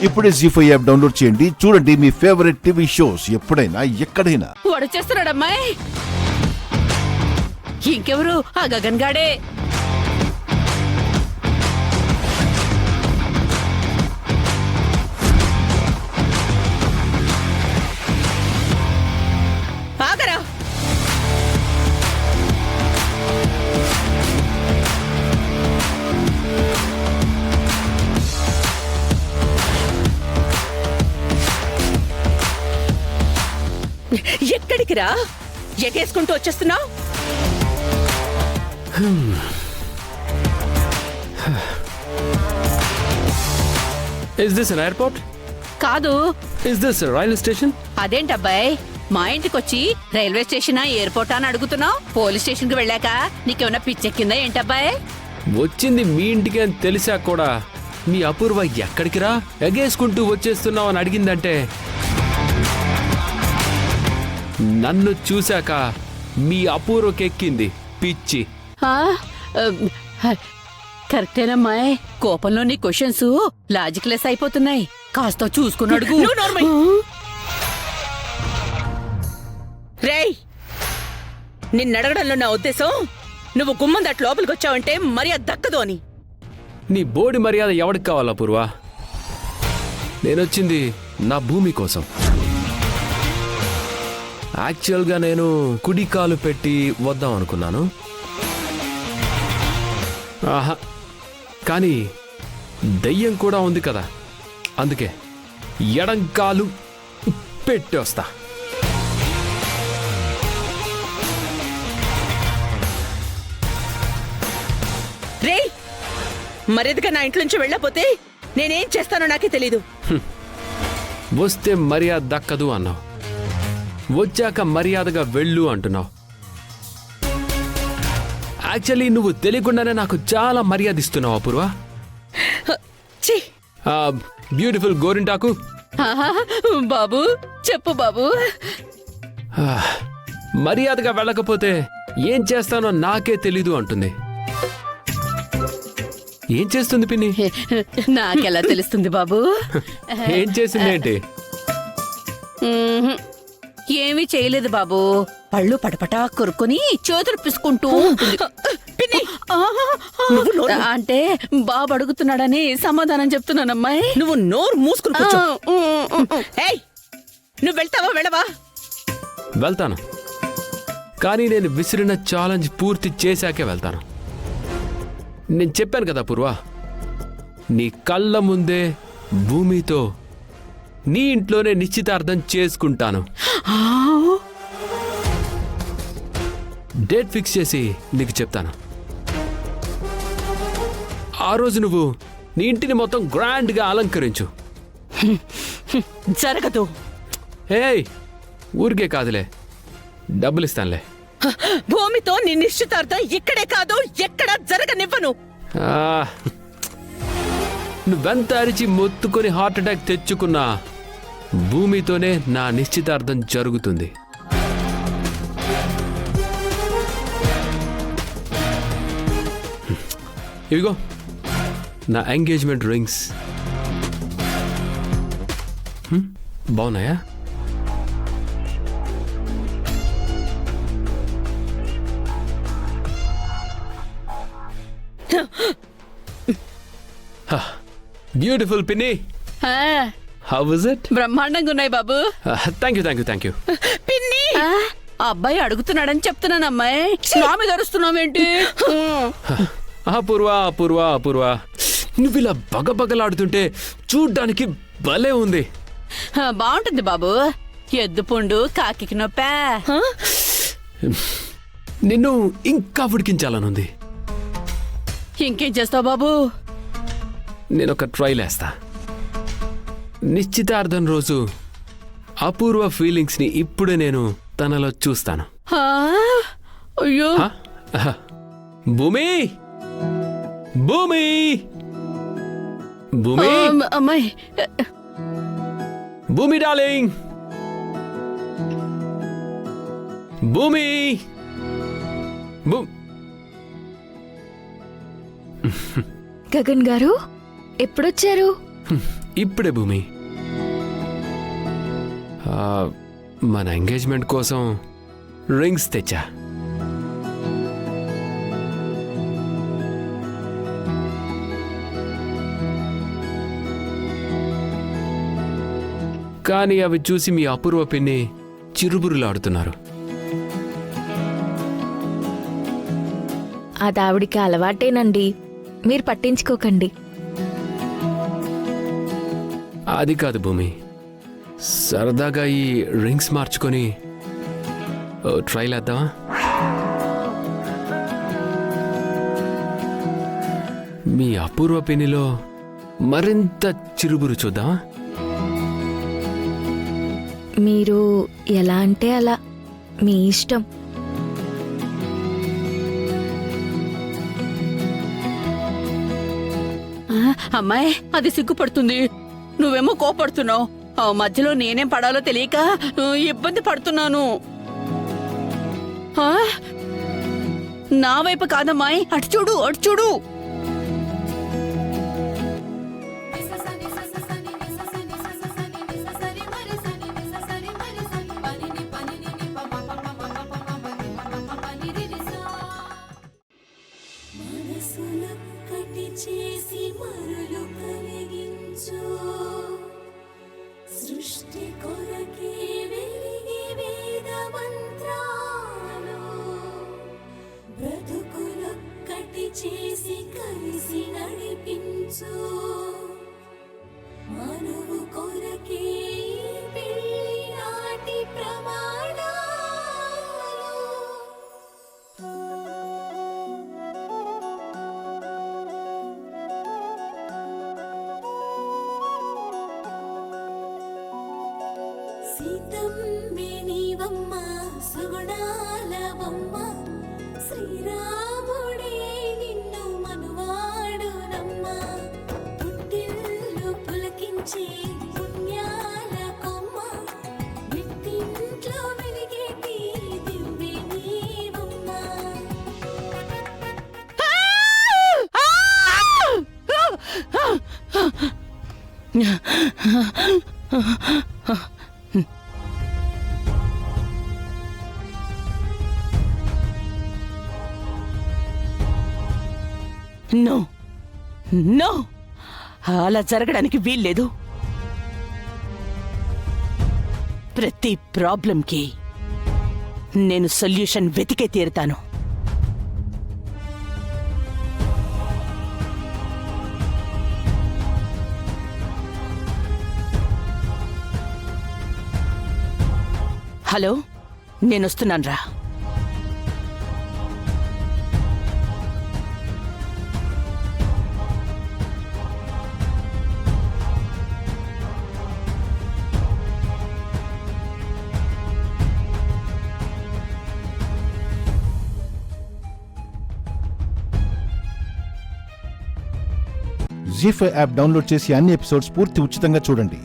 ఇప్పుడే జీ5 app download చేయండి. చూడండి మీ ఫేవరెట్ టీవీ షోస్ ఎప్పుడైనా ఎక్కడైనా. వాడు చేస్తున్నాడమ్మాయి. ఇంకెవరు? ఆ గగన్ గాడే. ఆగరా. ఎక్కడికి రా? ఎగేసుకుంటూ వచ్చేస్తున్నావు. Is this an airport? కాదు. Is this a railway station? అదేంటబ్బాయి, మా ఇంటికొచ్చి రైల్వే స్టేషనా ఎయిర్పోర్టా అని అడుగుతున్నావు? పోలీస్ స్టేషన్ కి వెళ్ళాక నీకేమన్నా పిచ్చెక్కిందా ఏంటబ్బాయి? వచ్చింది మీ ఇంటికి అని తెలిసా కూడా మీ అపూర్వ ఎక్కడికి రా ఎగేసుకుంటూ వచ్చేస్తున్నావు అని అడిగిందంటే నన్ను చూశాక మీ అపూర్వకెక్కింది పిచ్చి. కరెక్టేనమ్మాయి. కోపంలో నీ క్వశ్చన్స్ లాజిక్లెస్ అయిపోతున్నాయి. కాస్త చూసుకుని అడుగు. రేయ్, నిన్నడగడంలో నా ఉద్దేశం నువ్వు గుమ్మం దాటి లోపలికి వచ్చావంటే మర్యాద దక్కదు అని. నీ బోడి మర్యాద ఎవడికి కావాలా పూర్వ? నేనొచ్చింది నా భూమి కోసం. యాక్చువల్గా నేను కుడి కాలు పెట్టి వద్దాం అనుకున్నాను. ఆహా, కానీ దయ్యం కూడా ఉంది కదా, అందుకే ఎడం కాలు పెట్టి వస్తా. రేయ్, మర్యాదగా నా ఇంట్లోంచి వెళ్ళకపోతే నేనేం చేస్తానో నాకే తెలీదు. వస్తే మర్యాద దక్కదు అన్నావు, వచ్చాక మర్యాదగా వెళ్ళు అంటున్నావు. యాక్చువల్లీ నువ్వు తెలియకుండానే నాకు చాలా మర్యాద ఇస్తున్నావు అపూర్వ. ఛీ, బ్యూటిఫుల్ గోరింటాకు. బాబు చెప్పు బాబు. మర్యాదగా వెళ్ళకపోతే ఏం చేస్తానో నాకే తెలీదు అంటుంది. ఏం చేస్తుంది పిన్ని? నాకెలా తెలుస్తుంది బాబు? ఏం చేసిందేంటి? ఏమీ చేయలేదు బాబు. పళ్ళు పటపటా కొరుకుని చేతులు పిసుకుంటూ ఉంటుంది. పిన్ని, అంటే బాబు అడుగుతున్నాడని సమాధానం చెప్తున్నానమ్మాయి. నువ్వు నోరు మూసుకుని కూర్చో. ఏయ్, నువ్వు వెళ్తావా వెళ్ళవా? వెళ్తాను, కానీ నేను విసిరిన ఛాలెంజ్ పూర్తి చేశాకే వెళ్తాను. నేను చెప్పాను కదా పూర్వ, నీ కళ్ళ ముందే భూమితో నీ ఇంట్లోనే నిశ్చితార్థం చేసుకుంటాను. డేట్ ఫిక్స్ చేసి నీకు చెప్తాను. ఆ రోజు నువ్వు నీ ఇంటిని మొత్తం గ్రాండ్గా అలంకరించు. జరగదు. ఏయ్, ఊరికే కాదులే, డబ్బులు ఇస్తానులే. భూమితో నీ నిశ్చితార్థం ఇక్కడే కాదు, ఎక్కడా జరగనివ్వను. నువ్వెంత అరిచి మొత్తుకొని హార్ట్ అటాక్ తెచ్చుకున్నా భూమితోనే నా నిశ్చితార్థం జరుగుతుంది. ఇవిగో నా ఎంగేజ్మెంట్ రింగ్స్. బాగున్నాయా? బ్యూటిఫుల్ పిన్ని. How was it? బ్రహ్మాండంగా ఉన్నాయి బాబు. Thank you, thank you, thank you. పిన్ని, ఆ అబ్బాయి అడుగుతున్నాడని చెప్తున్నాను అమ్మాయి. నా మీద అరుస్తున్నావేంటి? అపూర్వ, అపూర్వ, అపూర్వ, నువ్వు ఇలా బగబగలాడుతుంటే చూడ్డానికి భలే ఉంది. బాగుంటుంది బాబు. ఎద్దు పుండు కాకి నొప్పా. నిన్ను ఇంకా ఉడికించాలనుంది. ఇంకేం చేస్తావు బాబు? నేను ఒక ట్రైల్ వేస్తా. నిశ్చితార్థం రోజు అపూర్వ ఫీలింగ్స్ ని ఇప్పుడే నేను తనలో చూస్తాను. అయ్యో, భూమి, భూమి, భూమి, అమ్మాయి, భూమి డార్లింగ్, భూమి, గగన్ గారు ఎప్పుడొచ్చారు? ఇప్పుడే భూమి. మన ఎంగేజ్మెంట్ కోసం రింగ్స్ తెచ్చా. కానీ అవి చూసి మీ అపూర్వ పిన్ని చిరుబురులాడుతున్నారు. అది ఆవిడికి అలవాటేనండి, మీరు పట్టించుకోకండి. అది కాదు భూమి, సరదాగా ఈ రింగ్స్ మార్చుకొని ట్రైల్ వేద్దామా? మీ అపూర్వ పిన్నిలో మరింత చిరుబురు చూద్దామా? మీరు ఎలా అంటే అలా, మీ ఇష్టం. అమ్మాయి అది సిగ్గుపడుతుంది, నువ్వేమో కోపడుతున్నావు. ఆ మధ్యలో నేనేం పడాలో తెలియక ఇబ్బంది పడుతున్నాను. ఆ? నా వైపు కాదమ్మాయి, అటు చూడు, అటు చూడు. చేసి మరులు కలిగించు సృష్టి కొరకే వెలిగి వేద మంత్రాలు బ్రతుకులొక్కటి చేసి కలిసి నడిపించు మనువు కొరకే పెళ్లి నాటి ప్రమాణాలు. సీతమ్మినివమ్మ సుగుణాలవమ్మ శ్రీరాముడే నిన్ను మనువాడునమ్మ పుట్టిల్లు పులకించే పుణ్యాల కొమ్మ విట్టింట్లో వెలిగేటి దివ్వె నీవమ్మ. నో నో, అలా జరగడానికి వీల్లేదు. ప్రతి ప్రాబ్లంకి నేను సొల్యూషన్ వెతికే తీరుతాను. హలో, నేనొస్తున్నాను రా. జీ5 యాప్ డౌన్లోడ్ చేసి అన్ని ఎపిసోడ్స్ పూర్తి ఉచితంగా చూడండి.